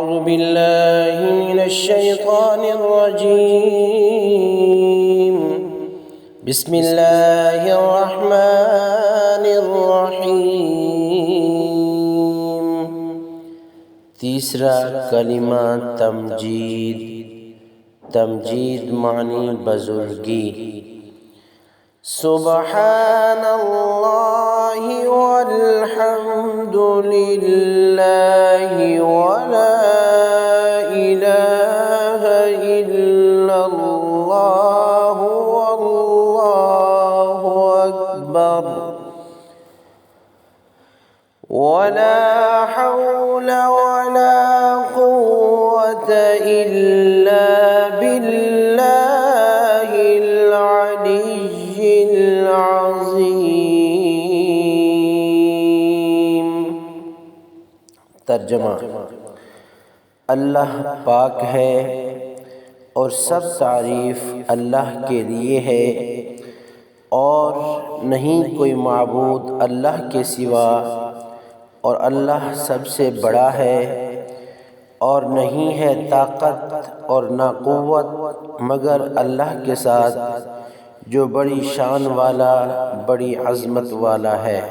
أعوذ بالله من الشيطان الرجيم بسم الله الرحمن الرحيم। तीसरा कलिमा तमजीद। तमजीद मानी बुजुर्गी। सुब्हानल्लाहि वल्हम्दुलिल्लाहि वला इलाहा इल्लल्लाह वल्लाहु अकबर वला हौला वला कुव्वता इल्ला बिल्लाहिल अलिय्यिल अज़ीम। तर्जुमा। अल्लाह पाक है और सब तारीफ़ अल्लाह के लिए है और नहीं कोई माबूद अल्लाह के सिवा, और अल्लाह सबसे बड़ा है और नहीं है ताकत और ना क़ुव्वत मगर अल्लाह के साथ जो बड़ी शान वाला बड़ी अज़मत वाला है।